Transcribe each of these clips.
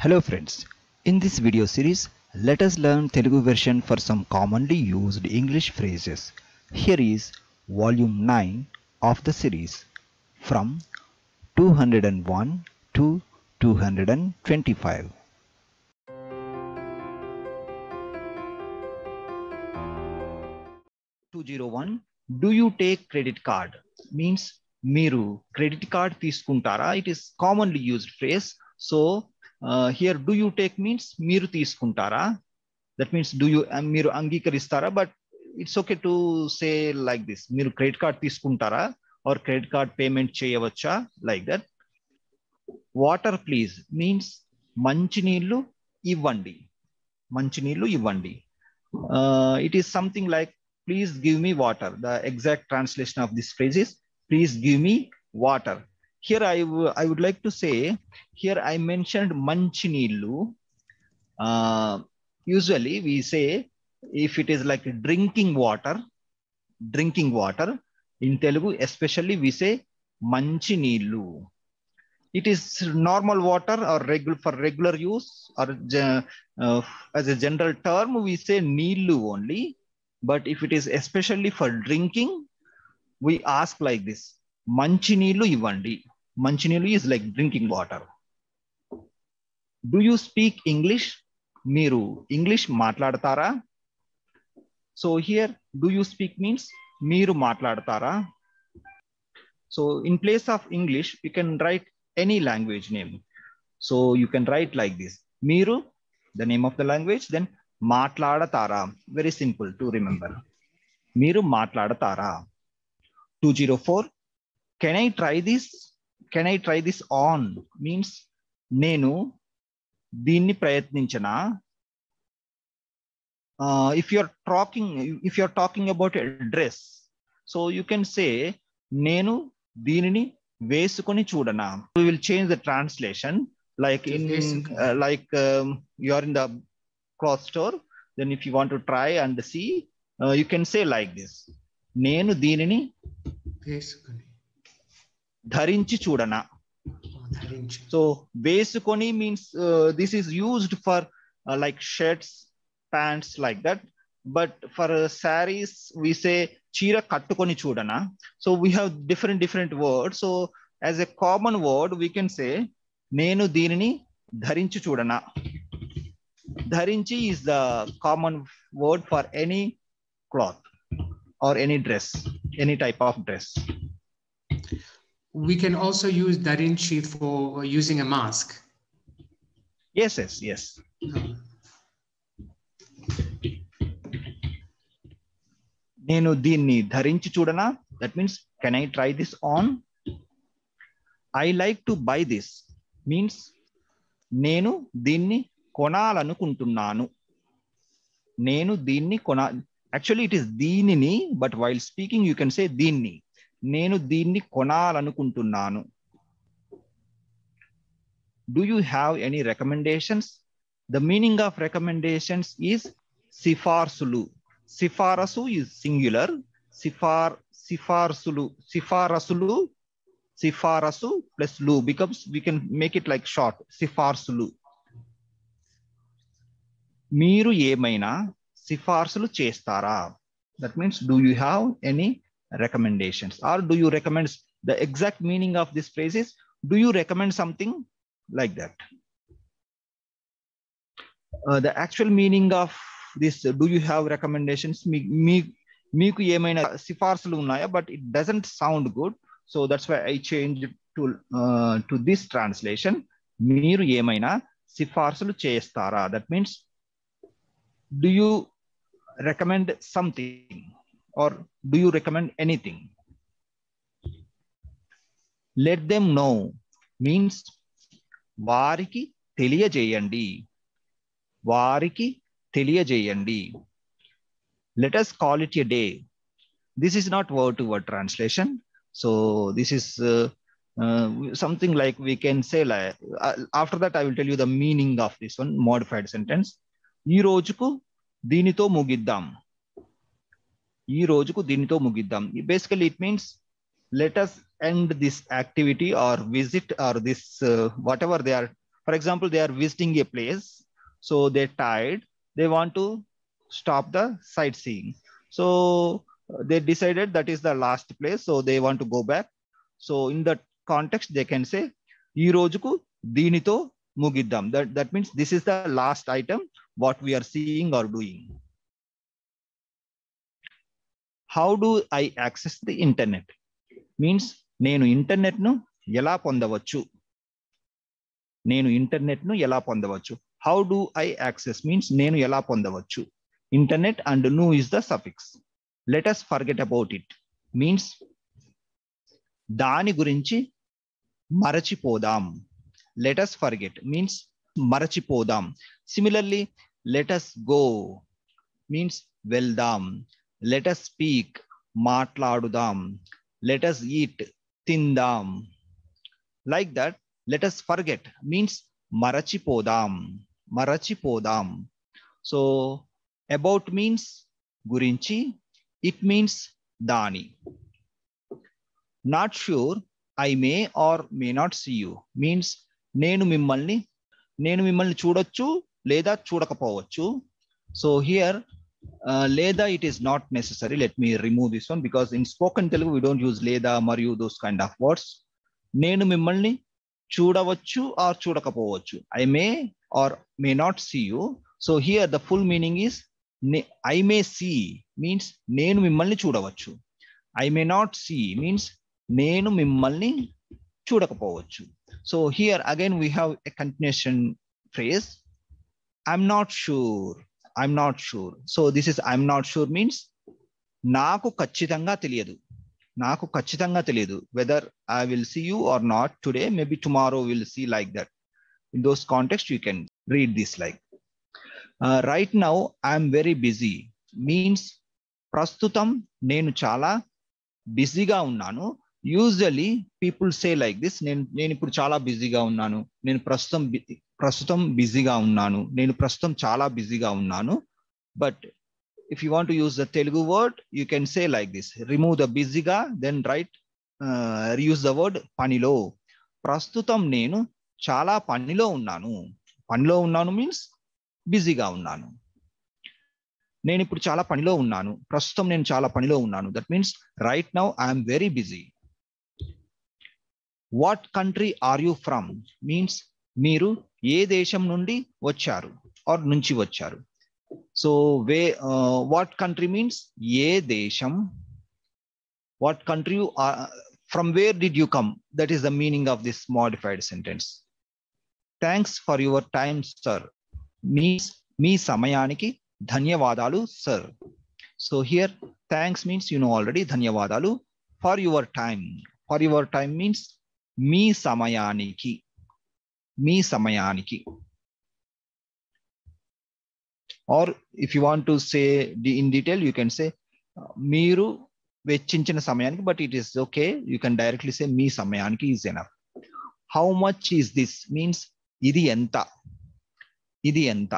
Hello friends, in this video series, let us learn Telugu version for some commonly used English phrases. Here is volume 9 of the series from 201 to 225. 201. Do you take credit card? Means మీరు credit card తీసుకుంటారా? It is commonly used phrase. So here do you take means మీరు తీసుకుంటారా? That means do you మీరు అంగీకరిస్తారా? But it's okay to say like this. మీరు credit card తీసుకుంటారా? Or credit card payment చేయవచ్చా? Like that. Water please means మంచినీళ్ళు ఇవ్వండి. మంచినీళ్ళు ఇవ్వండి. It is something like please give me water. The exact translation of this phrase is please give me water. Here I would like to say, here I mentioned manchinilu. Usually we say if it is like drinking water, in Telugu especially we say manchinilu. It is normal water or for regular use, or as a general term we say neelu only. But if it is especially for drinking, we ask like this: Manchinilu ivandi. Manchinilu is like drinking water. Do you speak English? Miru English matladtara. So here, do you speak means miru matladtara. So in place of English, you can write any language name. So you can write like this: Miru, the name of the language, then matladtara. Very simple to remember. Miru matladtara. 204. Can I try this? Can I try this on? Means నేను దీన్ని ప్రయత్నించనా? If you're talking about a dress, so you can say నేను దీనిని వేసుకొని చూడనా. We will change the translation like you are in the cloth store, then if you want to try and see, you can say like this: నేను దీనిని ధరించి చూడనా. So వేసుకొని means this is used for like shirts, pants, like that. But for sarees we say చీర కట్టుకొని చూడనా. So we have different words. So as a common word we can say నేను దీనిని ధరించి చూడనా. ధరించి is the common word for any cloth or any dress, any type of dress. We can also use dharinchi for using a mask. Yes. నేను దీన్ని ధరించి చూడనా. That means can I try this on? I like to buy this means నేను దీన్ని కొనాలనుకుంటున్నాను. నేను దీన్ని actually it is దీనిని, but while speaking you can say దీన్ని. నేను దీన్ని కొనాలనుకుంటున్నాను. Do you have any recommendations? The meaning of recommendations is సిఫార్సులు. సిఫారసు is singular. సిఫారసు plus లు becomes, we can make it like short, సిఫార్సులు. మీరు ఏమైనా సిఫార్సులు చేస్తారా? That means do you have any recommendations, or do you recommend? The exact meaning of this phrase is do you recommend something, like that. The actual meaning of this do you have recommendations, మీకు ఏమైనా సిఫార్సులు ఉన్నాయా, but it doesn't sound good, so that's why I changed to this translation. మీరు ఏమైనా సిఫార్సులు చేస్తారా? That means do you recommend something, or do you recommend anything? Let them know means వారికి తెలియజేయండి. వారికి తెలియజేయండి. Let us call it a day. This is not word to word translation, so this is something like we can say like after that I will tell you the meaning of this one, modified sentence. ఈ రోజుకు దీనితో ముగిద్దాం. ఈ రోజుకు దీనితో ముగిద్దాం. Basically it means let us end this activity or visit or this whatever they are For example, they are visiting a place, so they're tired, they want to stop the sightseeing, so they decided that is the last place, so they want to go back. So in that context they can say ee rojuku deenito mugiddam. That means this is the last item what we are seeing or doing. How do I access the internet? Means నేను internet ను ఎలా పొందవచ్చు, నేను internet ను ఎలా పొందవచ్చు. How do I access means నేను ఎలా పొందవచ్చు. Internet and nu is the suffix. Let us forget about it means దాని గురించి మరచిపోదాం. Let us forget means మరచిపోదాం. Similarly, let us go means వెళ్దాం. Let us speak మాట్లాడుదాం. Let us eat తిందాం. Like that, let us forget means మరచిపోదాం. మరచిపోదాం. So about means గురించి, it means దాని. Not sure, I may or may not see you means నేను మిమ్మల్ని చూడొచ్చు లేదా చూడకపోవచ్చు. So here లేదా it is not necessary. Let me remove this one because in spoken Telugu we don't use లేదా మరియు those kind of words. నేను మిమ్మల్ని చూడవచ్చు or చూడకపోవచ్చు. I may or may not see you. So here the full meaning is I may see means నేను మిమ్మల్ని చూడవచ్చు. I may not see means నేను మిమ్మల్ని చూడకపోవచ్చు. So here again we have a continuation phrase. I'm not sure. I'm not sure. So this is I'm not sure means నాకు ఖచ్చితంగా తెలియదు. నాకు ఖచ్చితంగా తెలియదు. Whether I will see you or not today, maybe tomorrow we'll see, like that. In those contexts you can read this like. Right now I'm very busy means ప్రస్తుతం నేను చాలా బిజీగా ఉన్నాను. Usually people say like this, నేను ఇప్పుడు చాలా బిజీగా ఉన్నాను, నేను ప్రస్తుతం బిజీగా ఉన్నాను, నేను ప్రస్తుతం చాలా బిజీగా ఉన్నాను. But if you want to use the Telugu word, you can say like this. Remove the busyga, then write, use the word panilo. ప్రస్తుతం నేను చాలా పనిలో ఉన్నాను. పనిలో ఉన్నాను means బిజీగా ఉన్నాను. నేను ఇప్పుడు చాలా పనిలో ఉన్నాను. ప్రస్తుతం నేను చాలా పనిలో ఉన్నాను. That means right now I am very busy. What country are you from means మీరు ఏ దేశం నుండి వచ్చారు or నుంచి వచ్చారు. So what country means ఏ దేశం. What country you are, from where did you come? That is the meaning of this modified sentence. Thanks for your time sir means మీ సమయానికి ధన్యవాదాలు sir. So here thanks means you know already, ధన్యవాదాలు for your time. For your time means మీ సమయానికి. మీ సమయానికి. Or if you want to say in detail, you can say మీరు వెచ్చించిన సమయానికి, but it is okay. You can directly say మీ సమయానికి is enough. How much is this means ఇది ఎంత. ఇది ఎంత.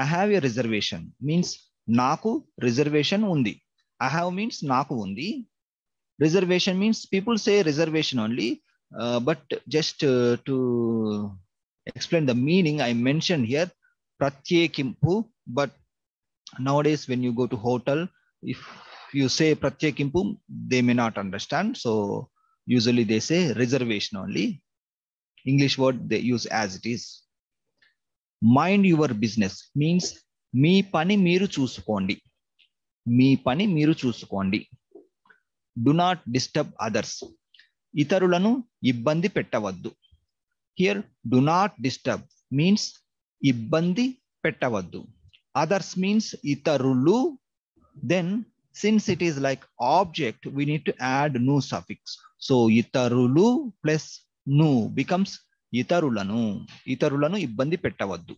I have a reservation means నాకు reservation ఉంది. I have means నాకు ఉంది. Reservation means people say reservation only, but just to explain the meaning, I mentioned here pratyekimpu. But nowadays when you go to hotel, if you say pratyekimpu, they may not understand. So usually they say reservation only. English word they use as it is. Mind your business means మీ పని మీరు చూసుకోండి. మీ పని మీరు చూసుకోండి. Do not disturb others. ఇతరులను ఇబ్బంది పెట్టవద్దు. Here do not disturb means ఇబ్బంది పెట్టవద్దు. Others means ఇతరులు. Then since it is like object, we need to add nu suffix. So ఇతరులు plus nu becomes ఇతరులను. ఇతరులను ఇబ్బంది పెట్టవద్దు.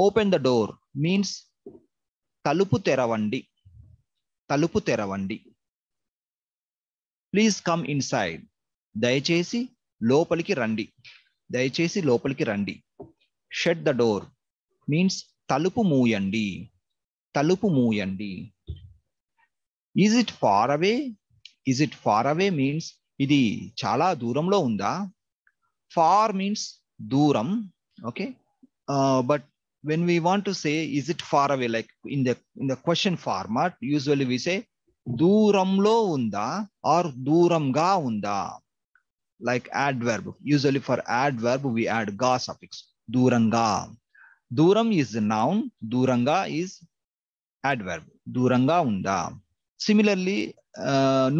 Open the door means తలుపు తెరవండి. తలుపు తెరవండి. Please come inside. దయచేసి లోపలికి రండి. దయచేసి లోపలికి రండి. Shut the door means తలుపు మూయండి. తలుపు మూయండి. Is it far away? Is it far away means ఇది చాలా దూరంలో ఉందా. ఫార్ మీన్స్ దూరం. Okay, but when we want to say is it far away, like in the question format, usually we say దూరంలో ఉందా or దూరంగా ఉందా. Like adverb, usually for adverb we add ga suffix, దూరంగా. దూరం is noun, దూరంగా is adverb, దూరంగా ఉందా. Similarly,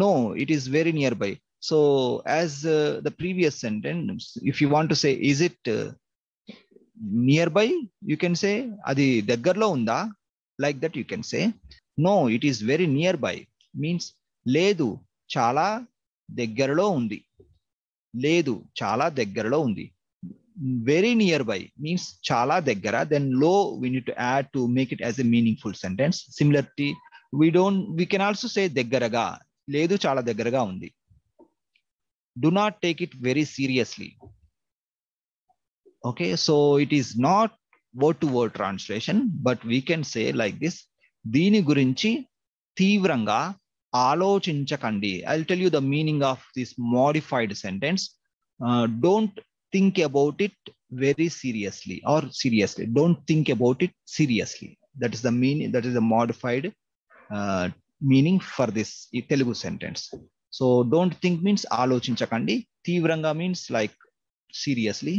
no, it is very nearby. So as the previous sentence, if you want to say is it nearby, you can say adi దగ్గరలో ఉందా. Like that you can say no, it is very nearby, means లేదు చాలా దగ్గరలో ఉంది. లేదు చాలా దగ్గరలో ఉంది. Very nearby means చాలా దగ్గర. Then low we need to add to make it as a meaningful sentence. Similarly, we can also say దగ్గరగా, లేదు చాలా దగ్గరగా ఉంది. Do not take it very seriously. Okay, so it is not word to word translation, but we can say like this: దీని గురించి తీవ్రంగా ఆలోచించకండి. I'll tell you the meaning of this modified sentence. Don't think about it very seriously, or seriously. Don't think about it seriously. That is the meaning. That is the modified meaning for this Telugu sentence. So don't think means ఆలోచించకండి. తీవ్రంగా means like seriously.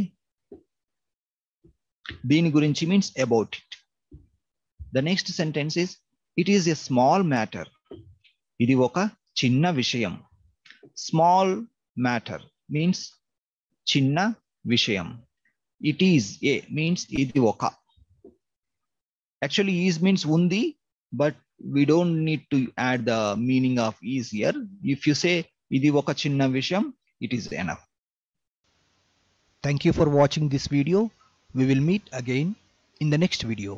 దీని గురించి means about it. The next sentence is it is a small matter. ఇది ఒక చిన్న విషయం. Small matter means చిన్న విషయం. It is a means ఇది ఒక. Actually is means ఉంది, but we don't need to add the meaning of is here. If you say ఇది ఒక చిన్న విషయం, it is enough. Thank you for watching this video. We will meet again in the next video.